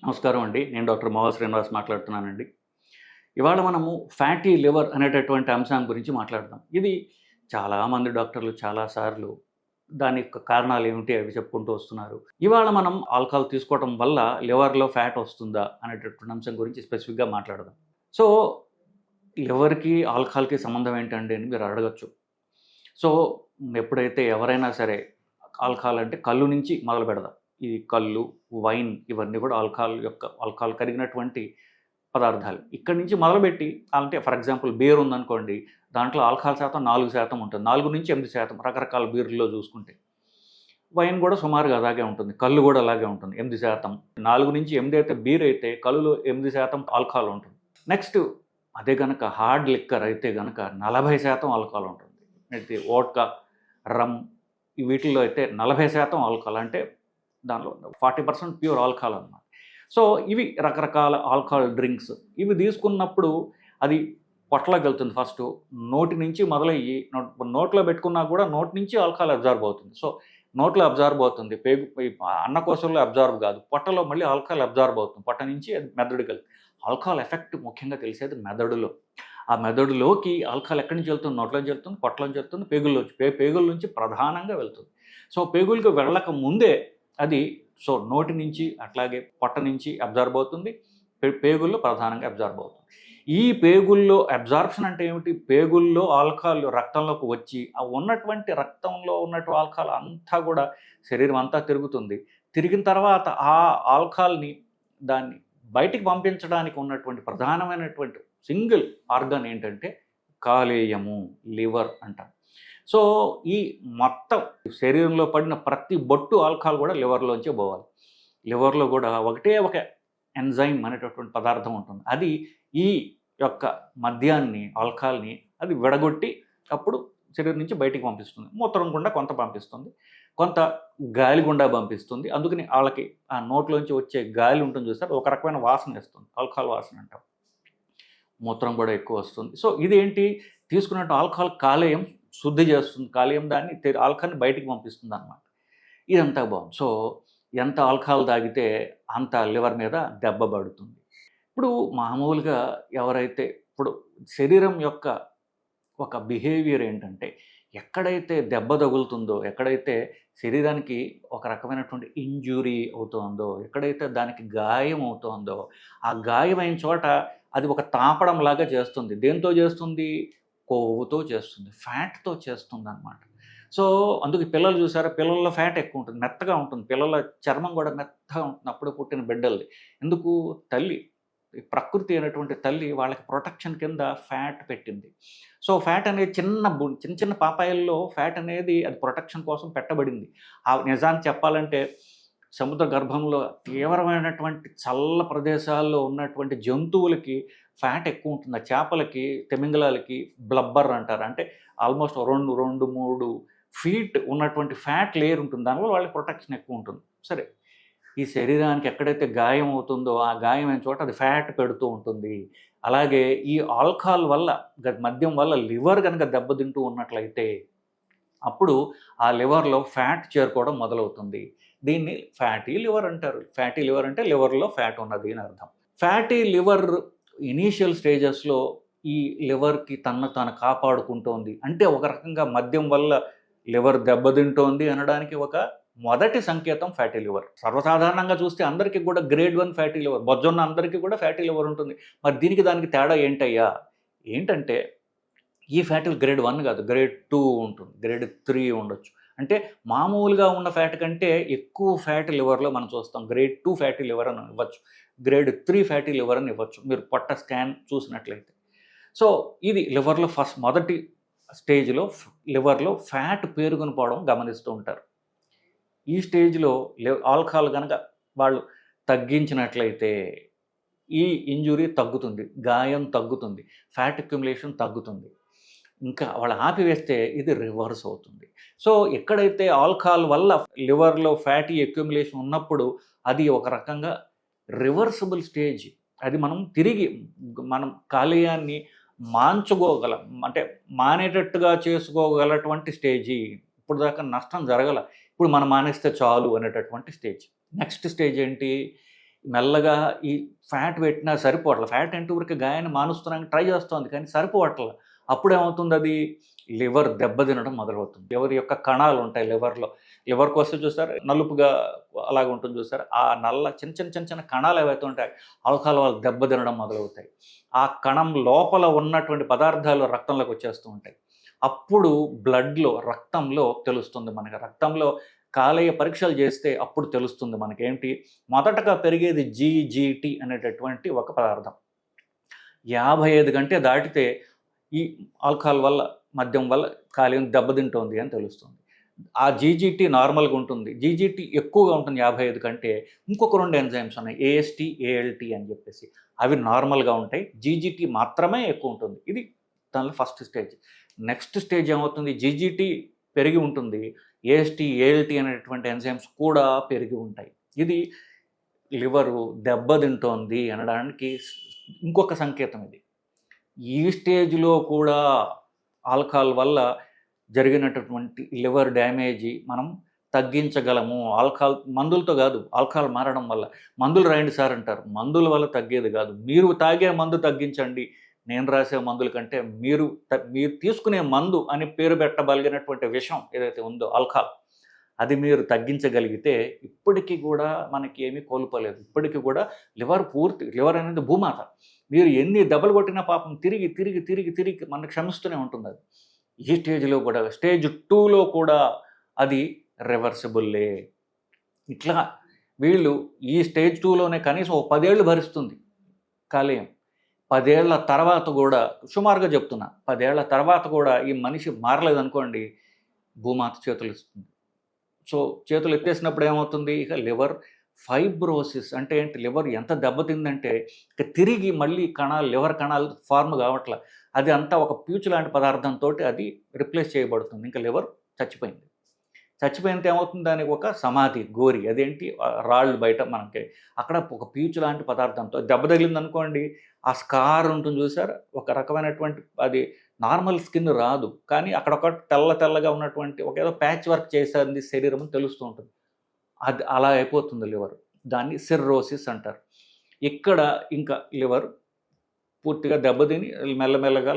నమస్కారం అండి. నేను డాక్టర్ మోహన్ శ్రీనివాస్ మాట్లాడుతున్నానండి. ఇవాళ మనము ఫ్యాటీ లివర్ అనేటటువంటి అంశం గురించి మాట్లాడదాం. ఇది చాలామంది డాక్టర్లు చాలా సార్లు దాని యొక్క కారణాలు ఏమిటి అవి చెప్పుకుంటూ వస్తున్నారు. ఇవాళ మనం ఆల్కహాల్ తీసుకోవటం వల్ల లివర్‌లో ఫ్యాట్ వస్తుందా అనేటటువంటి అంశం గురించి స్పెసిఫిక్‌గా మాట్లాడదాం. సో, లివర్‌కి, ఆల్కహాల్‌కి సంబంధం ఏంటండి అని మీరు అడగొచ్చు. సో, ఎప్పుడైతే ఎవరైనా సరే ఆల్కహాల్ అంటే కల్లు నుంచి మొదలు పెడదాం. ఈ కల్లు, వైన్ ఇవన్నీ కూడా ఆల్కహాల్ కరిగినటువంటి పదార్థాలు. ఇక్కడి నుంచి మొదలుపెట్టి అంటే ఫర్ ఎగ్జాంపుల్ బీర్ ఉందనుకోండి. దాంట్లో ఆల్కహాల్ శాతం 4% ఉంటుంది. 4-8% రకరకాల బీర్‌ల్లో చూసుకుంటే. వైన్ కూడా సుమారుగా అలాగే ఉంటుంది. కల్లు కూడా అలాగే ఉంటుంది. 8%. 4-8 అయితే బీర్ అయితే కల్లులో 8% ఆల్కహాల్ ఉంటుంది. నెక్స్ట్ అదే గనక హార్డ్ లిక్కర్ అయితే గనక 40% ఆల్కహాల్ ఉంటుంది. అయితే వోడ్కా, రమ్ వీటిల్లో అయితే 40% ఆల్కహాల్ అంటే దానిలో 40% ప్యూర్ ఆల్కహాల్ అన్నమాట. సో ఇవి రకరకాల ఆల్కహాల్ డ్రింక్స్. ఇవి తీసుకున్నప్పుడు అది పొట్టలోకి వెళ్తుంది ఫస్టు. నోటి నుంచి మొదలయ్యి నోట్లో పెట్టుకున్నా కూడా నోటి నుంచి ఆల్కహాల్ అబ్జార్బ్ అవుతుంది. సో నోట్లో అబ్జార్బ్ అవుతుంది. అన్నకోశంలో అబ్జార్బ్ కాదు. పొట్టలో మళ్ళీ ఆల్కహాల్ అబ్జార్బ్ అవుతుంది. పొట్ట నుంచి అది మెదడుకి వెళ్తుంది. ఆల్కహాల్ ఎఫెక్ట్ ముఖ్యంగా తెలిసేది మెదడులో. ఆ మెదడులోకి ఆల్కహాల్ ఎక్కడి నుంచి వెళ్తుంది? నోట్లోంచి వెళ్తుంది, పొట్టలోంచి వెళ్తుంది, పేగుల్లోంచి. పేగుల నుంచి ప్రధానంగా వెళ్తుంది. సో పేగులకు వెళ్ళక ముందే అది నోటి నుంచి అట్లాగే పొట్ట నుంచి అబ్జార్బ్ అవుతుంది. పేగుల్లో ప్రధానంగా అబ్జార్బ్ అవుతుంది. ఈ పేగుల్లో అబ్జార్ప్షన్ అంటే ఏమిటి? పేగుల్లో ఆల్కహాల్ రక్తంలోకి వచ్చి ఆ ఉన్నటువంటి రక్తంలో ఉన్నటువంటి ఆల్కహాల్ అంతా కూడా శరీరం అంతా తిరుగుతుంది. తిరిగిన తర్వాత ఆ ఆల్కహాల్ని దాన్ని బయటికి పంపించడానికి ఉన్నటువంటి ప్రధానమైనటువంటి సింగిల్ ఆర్గాన్ ఏంటంటే కాలేయము, లివర్ అంటాం. సో ఈ మొత్తం శరీరంలో పడిన ప్రతి బొట్టు ఆల్కహాల్ కూడా లివర్లోంచే పోవాలి. లివర్లో కూడా ఒకటే ఒక ఎంజైమ్ అనేటటువంటి పదార్థం ఉంటుంది. అది ఈ యొక్క మద్యాన్ని, ఆల్కహాల్ని అది విడగొట్టి అప్పుడు శరీరం నుంచి బయటికి పంపిస్తుంది. మూత్రం గుండా కొంత పంపిస్తుంది, కొంత గాలి గుండా పంపిస్తుంది. అందుకని వాళ్ళకి ఆ నోట్లోంచి వచ్చే గాలి ఉంటుంది చూస్తారు, ఒక రకమైన వాసన ఇస్తుంది, ఆల్కహాల్ వాసన అంటాం. మూత్రం కూడా ఎక్కువ వస్తుంది. సో ఇదేంటి? తీసుకున్నట్టు ఆల్కహాల్ కాలేయం శుద్ధి చేస్తుంది. కాలేయం దాన్ని ఆల్కహాల్ని బయటికి పంపిస్తుంది అన్నమాట. ఇదంతా బాగుంది. సో ఎంత ఆల్కహాల్ తాగితే అంత లివర్ మీద దెబ్బ పడుతుంది. ఇప్పుడు మామూలుగా ఎవరైతే ఇప్పుడు శరీరం యొక్క ఒక బిహేవియర్ ఏంటంటే ఎక్కడైతే దెబ్బ తగులుతుందో, ఎక్కడైతే శరీరానికి ఒక రకమైనటువంటి ఇంజురీ అవుతుందో, ఎక్కడైతే దానికి గాయం అవుతుందో ఆ గాయమైన చోట అది ఒక తాపడం లాగా చేస్తుంది. దేంతో చేస్తుంది? కొవ్వుతో చేస్తుంది, ఫ్యాట్తో చేస్తుంది అన్నమాట. సో అందుకే పిల్లలు చూసారా, పిల్లల్లో ఫ్యాట్ ఎక్కువ ఉంటుంది, మెత్తగా ఉంటుంది. పిల్లల చర్మం కూడా మెత్తగా ఉంటుంది అప్పుడు పుట్టిన బిడ్డలది. ఎందుకు? తల్లి, ప్రకృతి అయినటువంటి తల్లి వాళ్ళకి ప్రొటెక్షన్ కింద ఫ్యాట్ పెట్టింది. సో ఫ్యాట్ అనేది చిన్న చిన్న పాపాయిల్లో ఫ్యాట్ అనేది అది ప్రొటెక్షన్ కోసం పెట్టబడింది. ఆ నిజాన్ని చెప్పాలంటే సముద్ర గర్భంలో తీవ్రమైనటువంటి చల్ల ప్రదేశాల్లో ఉన్నటువంటి జంతువులకి ఫ్యాట్ ఎక్కువ ఉంటుంది. ఆ చేపలకి, తిమింగలాలకి బ్లబ్బర్ అంటారు. అంటే ఆల్మోస్ట్ 2-3 ఫీట్ ఉన్నటువంటి ఫ్యాట్ లేయర్ ఉంటుంది. దానివల్ల వాళ్ళకి ప్రొటెక్షన్ ఎక్కువ ఉంటుంది. సరే, ఈ శరీరానికి ఎక్కడైతే గాయం అవుతుందో ఆ గాయమైన చోట అది ఫ్యాట్ పెడుతూ ఉంటుంది. అలాగే ఈ ఆల్కహాల్ వల్ల, మద్యం వల్ల లివర్ కనుక దెబ్బతింటూ ఉన్నట్లయితే అప్పుడు ఆ లివర్లో ఫ్యాట్ చేరుకోవడం మొదలవుతుంది. దీన్ని ఫ్యాటీ లివర్ అంటారు. ఫ్యాటీ లివర్ అంటే లివర్లో ఫ్యాట్ ఉన్నది అని అర్థం. ఫ్యాటీ లివర్ ఇనీషియల్ స్టేజెస్లో ఈ లివర్కి తాను కాపాడుకుంటోంది అంటే ఒక రకంగా మద్యం వల్ల లివర్ దెబ్బతింటోంది అనడానికి ఒక మొదటి సంకేతం ఫ్యాటీ లివర్. సర్వసాధారణంగా చూస్తే అందరికీ కూడా గ్రేడ్ 1 ఫ్యాటీ లివర్, బొజ్జున్న అందరికీ కూడా ఫ్యాటీ లివర్ ఉంటుంది. మరి దానికి తేడా ఏంటయ్యా? ఏంటంటే ఈ ఫ్యాటీ గ్రేడ్ 1 కాదు, గ్రేడ్ 2 ఉంటుంది, గ్రేడ్ 3 ఉండొచ్చు. అంటే మామూలుగా ఉన్న ఫ్యాట్ కంటే ఎక్కువ ఫ్యాటీ లివర్లో మనం చూస్తాం. గ్రేడ్ 2 ఫ్యాటీ లివర్ అని ఇవ్వచ్చు, గ్రేడ్ 3 ఫ్యాటీ లివర్ అని ఇవ్వచ్చు మీరు పొట్ట స్కాన్ చూసినట్లయితే. సో ఇది లివర్లో మొదటి స్టేజ్లో లివర్లో ఫ్యాట్ పేరుకొని పోవడం గమనిస్తూ ఉంటారు. ఈ స్టేజ్లో ఆల్కహాల్ కనుక వాళ్ళు తగ్గించినట్లయితే ఈ ఇంజురీ తగ్గుతుంది, గాయం తగ్గుతుంది, ఫ్యాట్ అక్యుములేషన్ తగ్గుతుంది. ఇంకా వాళ్ళు ఆపివేస్తే ఇది రివర్స్ అవుతుంది. సో ఎక్కడైతే ఆల్కహాల్ వల్ల లివర్లో ఫ్యాటీ అక్యుములేషన్ ఉన్నప్పుడు అది ఒక రకంగా రివర్సిబుల్ స్టేజ్. అది మనం కాలేయాన్ని మాంచుకోగలం, అంటే మానేటట్టుగా చేసుకోగలటువంటి స్టేజీ. ఇప్పుడు దాకా నష్టం జరగల, ఇప్పుడు మనం మానేస్తే చాలు అనేటటువంటి స్టేజ్. నెక్స్ట్ స్టేజ్ ఏంటి? మెల్లగా ఈ ఫ్యాట్ పెట్టినా సరిపోవట్ల. ఫ్యాట్ అంటే ఊరికే గాయాన్ని మానుస్తున్నానికి ట్రై చేస్తోంది కానీ సరిపోవట్ల. అప్పుడేమవుతుంది అది లివర్ దెబ్బతినడం మొదలవుతుంది. లివర్ యొక్క కణాలు ఉంటాయి లివర్‌లో. లివర్‌కి వస్తే చూసారా నలుపుగా అలాగ ఉంటుంది చూసారా? ఆ నల్ల చిన్న కణాలు ఏవైతే ఉంటాయి ఆల్కహాల్ వల్ల దెబ్బతినడం మొదలవుతాయి. ఆ కణం లోపల ఉన్నటువంటి పదార్థాలు రక్తంలోకి వచ్చేస్తూ ఉంటాయి. అప్పుడు బ్లడ్‌లో రక్తంలో తెలుస్తుంది మనకి. రక్తంలో కాలేయ పరీక్షలు చేస్తే అప్పుడు తెలుస్తుంది మనకేంటి మొదటగా పెరిగేది జీజీటీ అనేటటువంటి ఒక పదార్థం. 55 గంటే దాటితే ఈ ఆల్కహాల్ వల్ల మద్యం వల్ల కాలేయం దెబ్బతింటోంది అని తెలుస్తుంది. ఆ జీజీటీ నార్మల్గా ఉంటుంది. జీజీటీ ఎక్కువగా ఉంటుంది 55 కంటే. ఇంకొక 2 ఎంజైమ్స్ ఉన్నాయి ఏఎస్టీ ఏఎల్టీ అని చెప్పేసి. అవి నార్మల్గా ఉంటాయి. జీజీటీ మాత్రమే ఎక్కువ ఉంటుంది. ఇది దానిలో ఫస్ట్ స్టేజ్. నెక్స్ట్ స్టేజ్ ఏమవుతుంది జీజీటీ పెరిగి ఉంటుంది. ఏఎస్టీ ఏఎల్టీ అనేటువంటి ఎంజైమ్స్ కూడా పెరిగి ఉంటాయి. ఇది లివరు దెబ్బతింటోంది అనడానికి ఇంకొక సంకేతం ఇది. ఈ స్టేజ్లో కూడా ఆల్కహాల్ వల్ల జరిగినటువంటి లివర్ డ్యామేజీ మనం తగ్గించగలము. ఆల్కహాల్ మందులతో కాదు, ఆల్కహాల్ మారడం వల్ల. మందులు రాయండి సార్ అంటారు. మందుల వల్ల తగ్గేది కాదు. మీరు తాగే మందు తగ్గించండి. నేను రాసే మందుల కంటే మీరు తీసుకునే మందు అని పేరు పెట్టగలిగినటువంటి విషం ఏదైతే ఉందో ఆల్కహాల్, అది మీరు తగ్గించగలిగితే ఇప్పటికీ కూడా మనకి ఏమీ కోల్పోలేదు. ఇప్పటికీ కూడా లివర్ అనేది భూమాత. మీరు ఎన్ని దెబ్బలు కొట్టినా పాపం తిరిగి మనకు క్షమిస్తూనే ఉంటుంది అది. ఈ స్టేజ్లో కూడా స్టేజ్ 2లో కూడా అది రివర్సిబుల్లే. ఇట్లా వీళ్ళు ఈ స్టేజ్ 2లోనే కనీసం ఓ 10 ఏళ్ళు భరిస్తుంది కాలేయం. 10 ఏళ్ల తర్వాత కూడా సుమారుగా చెప్తున్నా 10 ఏళ్ల తర్వాత కూడా ఈ మనిషి మారలేదనుకోండి భూమాత చేతులు ఇస్తుంది. సో చేతులు ఎత్తేసినప్పుడు ఏమవుతుంది ఇక లివర్ ఫైబ్రోసిస్ అంటే ఏంటి లివర్ ఎంత దెబ్బతిందంటే ఇక తిరిగి మళ్ళీ లివర్ కణాలు ఫార్మ్ కావట్ల. అది అంతా ఒక ప్యూచ్ లాంటి పదార్థంతో అది రిప్లేస్ చేయబడుతుంది. ఇంకా లివర్ చచ్చిపోయింది. చచ్చిపోయినంత ఏమవుతుంది దానికి ఒక సమాధి గోరి అదేంటి రాళ్ళు బయట మనకి అక్కడ ఒక ప్యూచ్ లాంటి పదార్థంతో దెబ్బ తగిలింది అనుకోండి ఆ స్కార్ ఉంటుంది చూసారు ఒక రకమైనటువంటి అది నార్మల్ స్కిన్ రాదు కానీ అక్కడ ఒక తెల్లగా ఉన్నటువంటి ఒక ఏదో ప్యాచ్ వర్క్ చేసేది శరీరం అని తెలుస్తూ ఉంటుంది. అది అలా అయిపోతుంది లివర్. దాన్ని సిర్రోసిస్ అంటారు. ఇక్కడ ఇంకా లివర్ పూర్తిగా దెబ్బతిని మెల్లమెల్లగా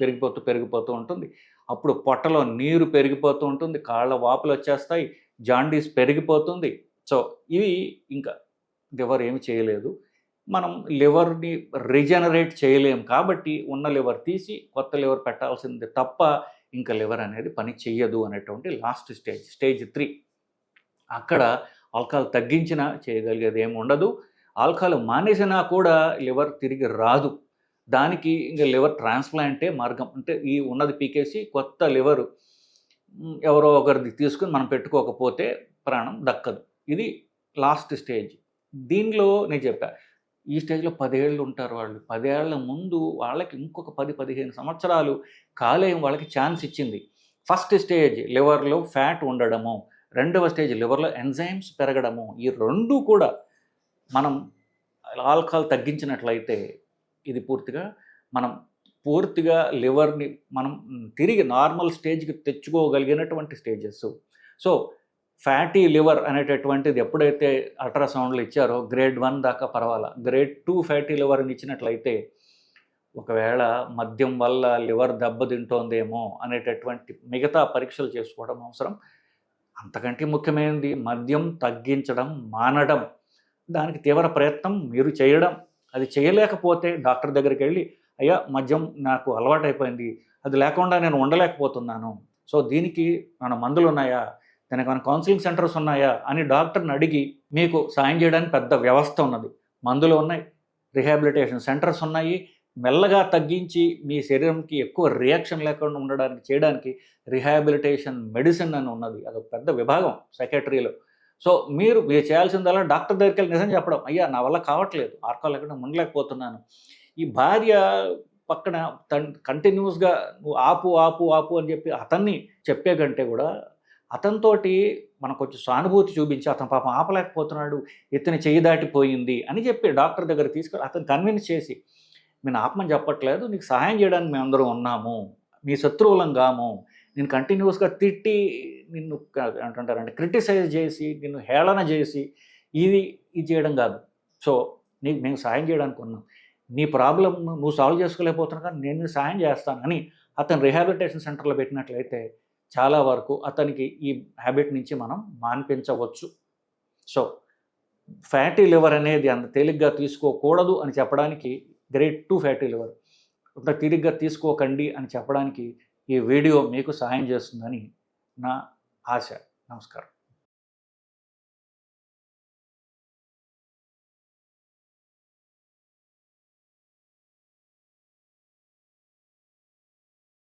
పెరిగిపోతూ ఉంటుంది. అప్పుడు పొట్టలో నీరు పెరిగిపోతూ ఉంటుంది. కాళ్ళ వాపులు వచ్చేస్తాయి. జాండీస్ పెరిగిపోతుంది. సో ఇవి ఇంకా లివర్ ఏమి చేయలేదు. మనం లివర్ని రీజనరేట్ చేయలేము కాబట్టి ఉన్న లివర్ తీసి కొత్త లివర్ పెట్టాల్సింది తప్ప ఇంకా లివర్ అనేది పని చెయ్యదు అనేటువంటి లాస్ట్ స్టేజ్ 3. అక్కడ ఆల్కహాల్ తగ్గించినా చేయగలిగేది ఏమి ఉండదు. ఆల్కహాల్ మానేసినా కూడా లివర్ తిరిగి రాదు. దానికి ఇంకా లివర్ ట్రాన్స్ప్లాంటే మార్గం. అంటే ఈ ఉన్నది పీకేసి కొత్త లివరు ఎవరో ఒకరిది తీసుకుని మనం పెట్టుకోకపోతే ప్రాణం దక్కదు. ఇది లాస్ట్ స్టేజ్. దీనిలో నేను చెప్పా ఈ స్టేజ్లో 10 ఏళ్ళు ఉంటారు వాళ్ళు. 10 ఏళ్ల ముందు వాళ్ళకి ఇంకొక 10-15 సంవత్సరాలు కాలేయం వాళ్ళకి ఛాన్స్ ఇచ్చింది. ఫస్ట్ స్టేజ్ లివర్లో ఫ్యాట్ ఉండడము, రెండవ స్టేజ్ లివర్లో ఎంజైమ్స్ పెరగడము. ఈ రెండు కూడా మనం ఆల్కహాల్ తగ్గించినట్లయితే ఇది పూర్తిగా లివర్ని మనం తిరిగి నార్మల్ స్టేజ్కి తెచ్చుకోగలిగినటువంటి స్టేజెస్. సో ఫ్యాటీ లివర్ అనేటటువంటిది ఎప్పుడైతే అల్ట్రాసౌండ్లు ఇచ్చారో గ్రేడ్ 1 దాకా పర్వాలా. గ్రేడ్ 2 ఫ్యాటీ లివర్ని ఇచ్చినట్లయితే ఒకవేళ మద్యం వల్ల లివర్ దెబ్బతింటోందేమో అనేటటువంటి మిగతా పరీక్షలు చేసుకోవడం అవసరం. అంతకంటే ముఖ్యమైనది మద్యం తగ్గించడం మానడం. దానికి తీవ్ర ప్రయత్నం మీరు చేయడం. అది చేయలేకపోతే డాక్టర్ దగ్గరికి వెళ్ళి అయ్యా మద్యం నాకు అలవాటైపోయింది, అది లేకుండా నేను ఉండలేకపోతున్నాను, సో దీనికి మన మందులు ఉన్నాయా, దానికి మన కౌన్సిలింగ్ సెంటర్స్ ఉన్నాయా అని డాక్టర్ని అడిగి మీకు సాయం చేయడానికి పెద్ద వ్యవస్థ ఉన్నది. మందులు ఉన్నాయి, రిహాబిలిటేషన్ సెంటర్స్ ఉన్నాయి. మెల్లగా తగ్గించి మీ శరీరంకి ఎక్కువ రియాక్షన్ లేకుండా చేయడానికి రిహాబిలిటేషన్ మెడిసిన్ అని ఉన్నది. అదొక పెద్ద విభాగం సైకాట్రీలో. సో మీరు చేయాల్సిందల్లా డాక్టర్ దగ్గరికి వెళ్ళి నిజం చెప్పడం, అయ్యా నా వల్ల కావట్లేదు, ఆల్కహాల్ లేకుండా ఉండలేకపోతున్నాను. ఈ భార్య పక్కన కంటిన్యూస్గా నువ్వు ఆపు అని చెప్పి అతన్ని చెప్పే కంటే కూడా అతనితోటి మనం కొంచెం సానుభూతి చూపించి అతను పాపం ఆపలేకపోతున్నాడు, ఇతని చెయ్యి దాటిపోయింది అని చెప్పి డాక్టర్ దగ్గర తీసుకొని అతను కన్విన్స్ చేసి నేను ఆపమని చెప్పట్లేదు, నీకు సహాయం చేయడానికి మేమందరం ఉన్నాము, మీ శత్రువులం కాము, నేను కంటిన్యూస్గా తిట్టి నిన్ను అంటుంటారంటే క్రిటిసైజ్ చేసి నిన్ను హేళన చేసి ఇది చేయడం కాదు. సో మేము సాయం చేయడానికి ఉన్నాం, నీ ప్రాబ్లమ్ నువ్వు సాల్వ్ చేసుకోలేకపోతున్నావు కానీ నేను నీకు సాయం చేస్తాను అని అతను రిహాబిలిటేషన్ సెంటర్లో పెట్టినట్లయితే చాలా వరకు అతనికి ఈ హ్యాబిట్ నుంచి మనం మాన్పించవచ్చు. సో ఫ్యాటీ లివర్ అనేది అంత తేలిగ్గా తీసుకోకూడదు అని చెప్పడానికి, గ్రేడ్ 2 ఫ్యాటీ లివర్ అంత తేలిగ్గా తీసుకోకండి అని చెప్పడానికి ఈ వీడియో మీకు సహాయం చేస్తుందని నా ఆశ. నమస్కారం.